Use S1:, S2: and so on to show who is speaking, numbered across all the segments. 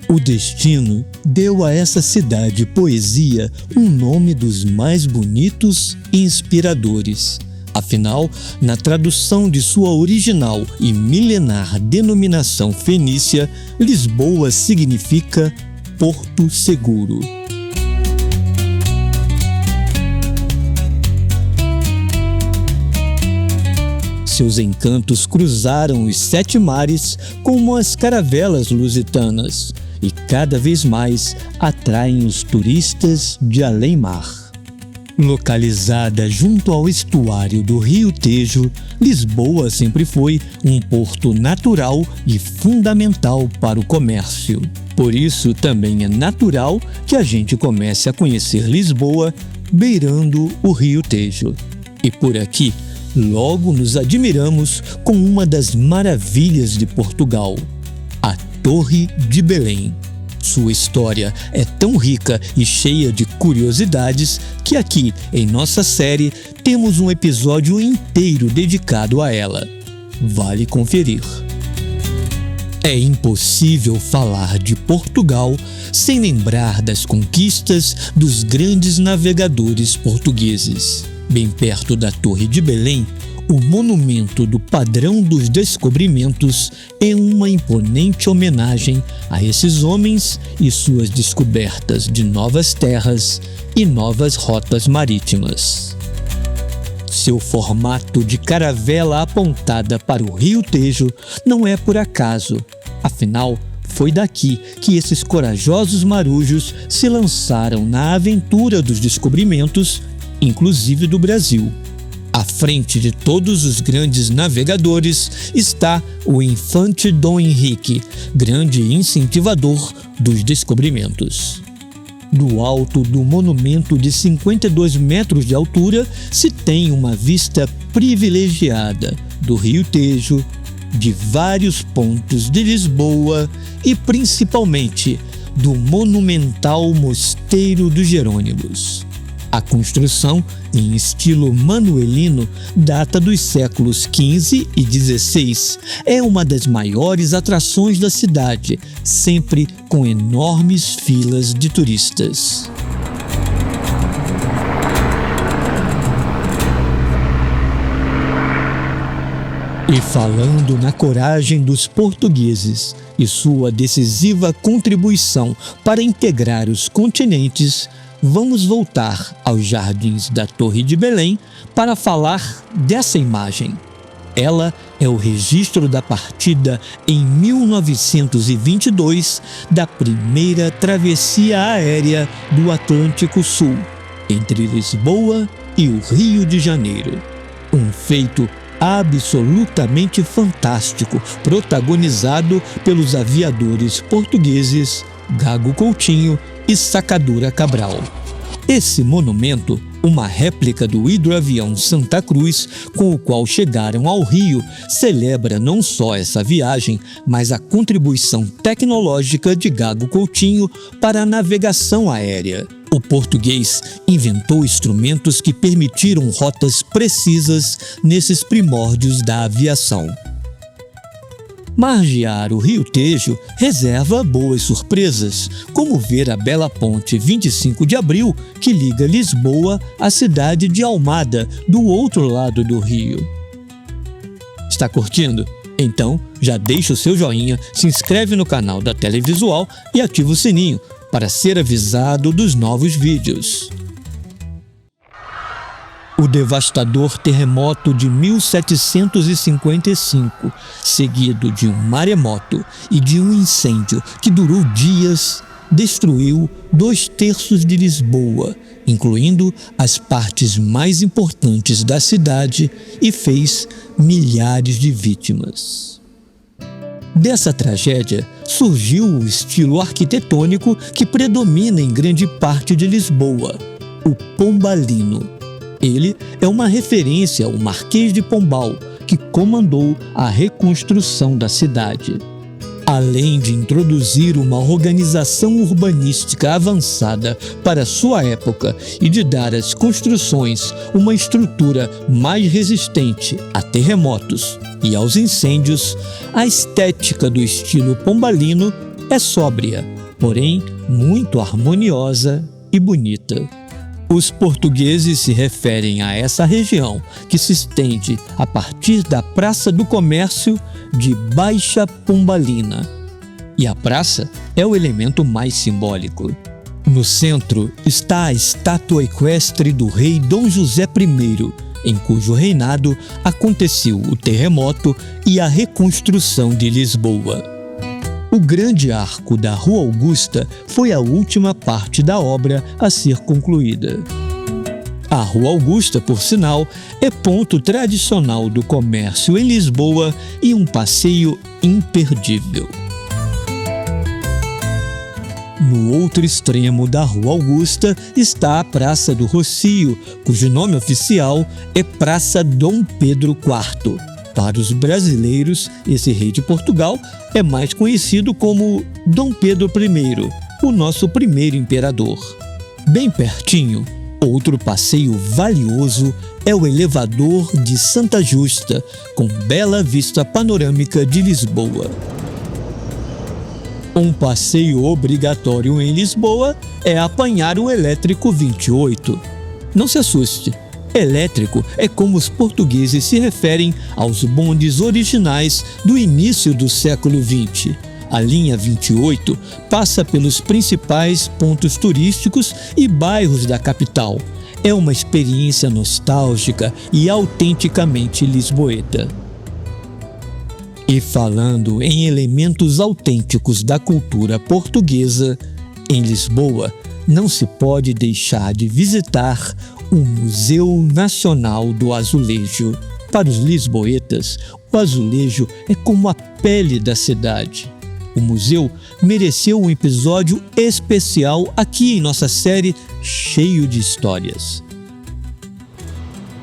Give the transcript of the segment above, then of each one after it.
S1: O destino deu a essa cidade poesia um nome dos mais bonitos e inspiradores. Afinal, na tradução de sua original e milenar denominação fenícia, Lisboa significa Porto Seguro. Seus encantos cruzaram os 7 mares como as caravelas lusitanas e cada vez mais atraem os turistas de além-mar. Localizada junto ao estuário do Rio Tejo, Lisboa sempre foi um porto natural e fundamental para o comércio. Por isso, também é natural que a gente comece a conhecer Lisboa beirando o Rio Tejo. E por aqui, logo nos admiramos com uma das maravilhas de Portugal, a Torre de Belém. Sua história é tão rica e cheia de curiosidades que aqui, em nossa série, temos um episódio inteiro dedicado a ela. Vale conferir. É impossível falar de Portugal sem lembrar das conquistas dos grandes navegadores portugueses. Bem perto da Torre de Belém, o monumento do Padrão dos Descobrimentos é uma imponente homenagem a esses homens e suas descobertas de novas terras e novas rotas marítimas. Seu formato de caravela apontada para o Rio Tejo não é por acaso. Afinal, foi daqui que esses corajosos marujos se lançaram na aventura dos descobrimentos, inclusive do Brasil. À frente de todos os grandes navegadores está o Infante Dom Henrique, grande incentivador dos descobrimentos. Do alto do monumento de 52 metros de altura se tem uma vista privilegiada do Rio Tejo, de vários pontos de Lisboa e principalmente do monumental Mosteiro dos Jerônimos. A construção, em estilo manuelino, data dos séculos XV e XVI. É uma das maiores atrações da cidade, sempre com enormes filas de turistas. E falando na coragem dos portugueses e sua decisiva contribuição para integrar os continentes, vamos voltar aos jardins da Torre de Belém para falar dessa imagem. Ela é o registro da partida em 1922 da primeira travessia aérea do Atlântico Sul, entre Lisboa e o Rio de Janeiro. Um feito absolutamente fantástico, protagonizado pelos aviadores portugueses Gago Coutinho e Sacadura Cabral. Esse monumento, uma réplica do hidroavião Santa Cruz, com o qual chegaram ao Rio, celebra não só essa viagem, mas a contribuição tecnológica de Gago Coutinho para a navegação aérea. O português inventou instrumentos que permitiram rotas precisas nesses primórdios da aviação. Margear o Rio Tejo reserva boas surpresas, como ver a bela ponte 25 de Abril que liga Lisboa à cidade de Almada, do outro lado do rio. Está curtindo? Então, já deixa o seu joinha, se inscreve no canal da Televisual e ativa o sininho para ser avisado dos novos vídeos. O devastador terremoto de 1755, seguido de um maremoto e de um incêndio que durou dias, destruiu 2/3 de Lisboa, incluindo as partes mais importantes da cidade, e fez milhares de vítimas. Dessa tragédia surgiu o estilo arquitetônico que predomina em grande parte de Lisboa, o pombalino. Ele é uma referência ao Marquês de Pombal, que comandou a reconstrução da cidade. Além de introduzir uma organização urbanística avançada para sua época e de dar às construções uma estrutura mais resistente a terremotos e aos incêndios, a estética do estilo pombalino é sóbria, porém muito harmoniosa e bonita. Os portugueses se referem a essa região, que se estende a partir da Praça do Comércio, de Baixa Pombalina. E a praça é o elemento mais simbólico. No centro está a estátua equestre do rei Dom José I, em cujo reinado aconteceu o terremoto e a reconstrução de Lisboa. O grande arco da Rua Augusta foi a última parte da obra a ser concluída. A Rua Augusta, por sinal, é ponto tradicional do comércio em Lisboa e um passeio imperdível. No outro extremo da Rua Augusta está a Praça do Rocio, cujo nome oficial é Praça Dom Pedro IV. Para os brasileiros, esse rei de Portugal é mais conhecido como Dom Pedro I, o nosso primeiro imperador. Bem pertinho, outro passeio valioso é o elevador de Santa Justa, com bela vista panorâmica de Lisboa. Um passeio obrigatório em Lisboa é apanhar o elétrico 28. Não se assuste, elétrico é como os portugueses se referem aos bondes originais do início do século XX. A linha 28 passa pelos principais pontos turísticos e bairros da capital. É uma experiência nostálgica e autenticamente lisboeta. E falando em elementos autênticos da cultura portuguesa, em Lisboa não se pode deixar de visitar o Museu Nacional do Azulejo. Para os lisboetas, o azulejo é como a pele da cidade. O museu mereceu um episódio especial aqui em nossa série Cheio de Histórias.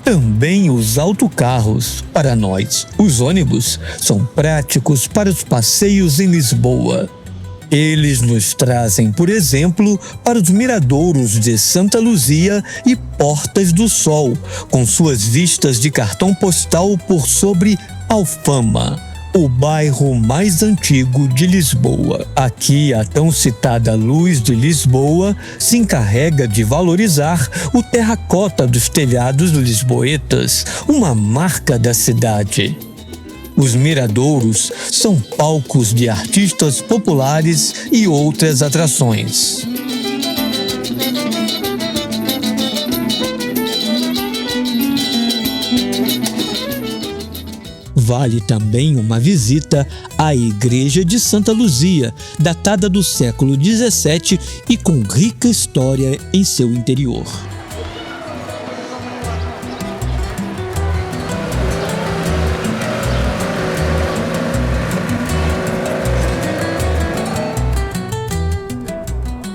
S1: Também os autocarros, para nós, os ônibus, são práticos para os passeios em Lisboa. Eles nos trazem, por exemplo, para os miradouros de Santa Luzia e Portas do Sol, com suas vistas de cartão postal por sobre Alfama, o bairro mais antigo de Lisboa. Aqui, a tão citada Luz de Lisboa se encarrega de valorizar o terracota dos telhados lisboetas, uma marca da cidade. Os miradouros são palcos de artistas populares e outras atrações. Vale também uma visita à Igreja de Santa Luzia, datada do século XVII e com rica história em seu interior.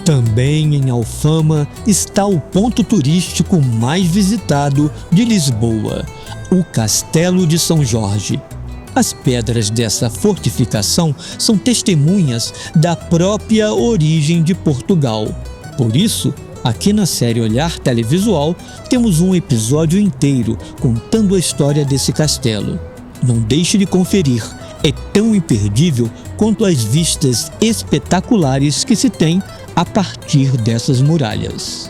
S1: Também em Alfama está o ponto turístico mais visitado de Lisboa, o Castelo de São Jorge. As pedras dessa fortificação são testemunhas da própria origem de Portugal. Por isso, aqui na série Olhar Televisual, temos um episódio inteiro contando a história desse castelo. Não deixe de conferir, é tão imperdível quanto as vistas espetaculares que se tem a partir dessas muralhas.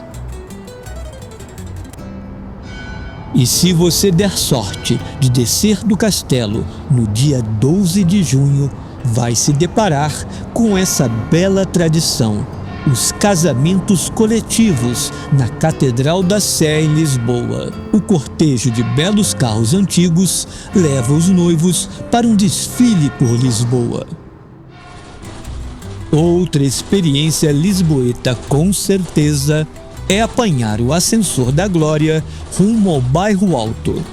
S1: E se você der sorte de descer do castelo no dia 12 de junho, vai se deparar com essa bela tradição, os casamentos coletivos na Catedral da Sé em Lisboa. O cortejo de belos carros antigos leva os noivos para um desfile por Lisboa. Outra experiência lisboeta, com certeza, é apanhar o Ascensor da Glória rumo ao Bairro Alto.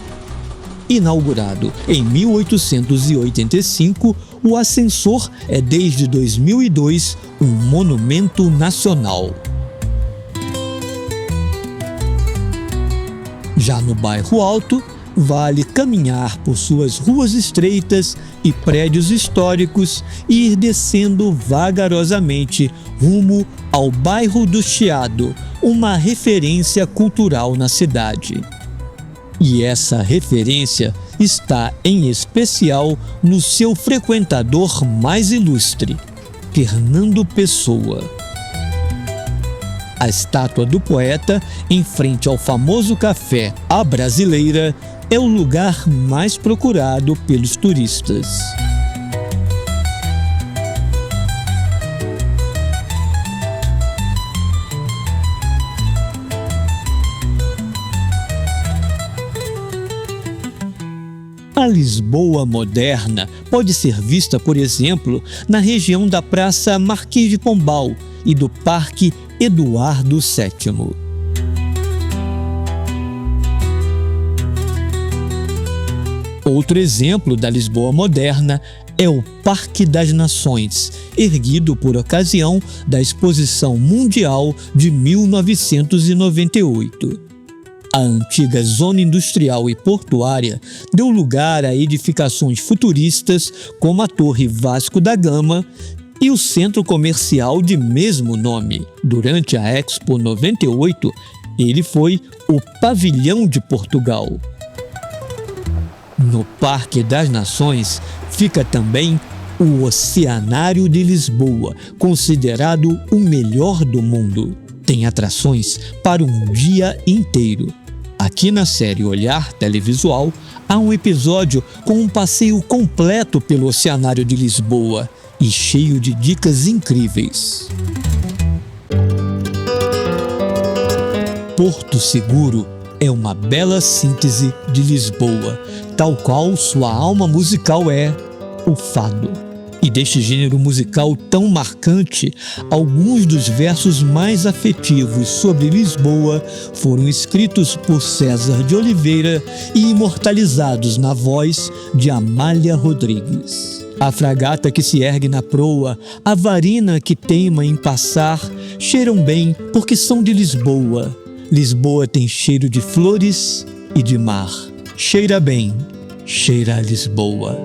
S1: Inaugurado em 1885, o Ascensor é desde 2002 um monumento nacional. Já no Bairro Alto, vale caminhar por suas ruas estreitas e prédios históricos e ir descendo vagarosamente rumo ao bairro do Chiado, uma referência cultural na cidade. E essa referência está em especial no seu frequentador mais ilustre, Fernando Pessoa. A estátua do poeta, em frente ao famoso café A Brasileira, é o lugar mais procurado pelos turistas. A Lisboa moderna pode ser vista, por exemplo, na região da Praça Marquês de Pombal e do Parque Eduardo VII. Outro exemplo da Lisboa moderna é o Parque das Nações, erguido por ocasião da Exposição Mundial de 1998. A antiga zona industrial e portuária deu lugar a edificações futuristas como a Torre Vasco da Gama e o centro comercial de mesmo nome. Durante a Expo 98, ele foi o Pavilhão de Portugal. No Parque das Nações fica também o Oceanário de Lisboa, considerado o melhor do mundo. Tem atrações para um dia inteiro. Aqui na série Olhar Televisual, há um episódio com um passeio completo pelo Oceanário de Lisboa e cheio de dicas incríveis. Porto Seguro é uma bela síntese de Lisboa, tal qual sua alma musical é o fado. E deste gênero musical tão marcante, alguns dos versos mais afetivos sobre Lisboa foram escritos por César de Oliveira e imortalizados na voz de Amália Rodrigues. A fragata que se ergue na proa, a varina que teima em passar, cheiram bem porque são de Lisboa. Lisboa tem cheiro de flores e de mar. Cheira bem, cheira a Lisboa.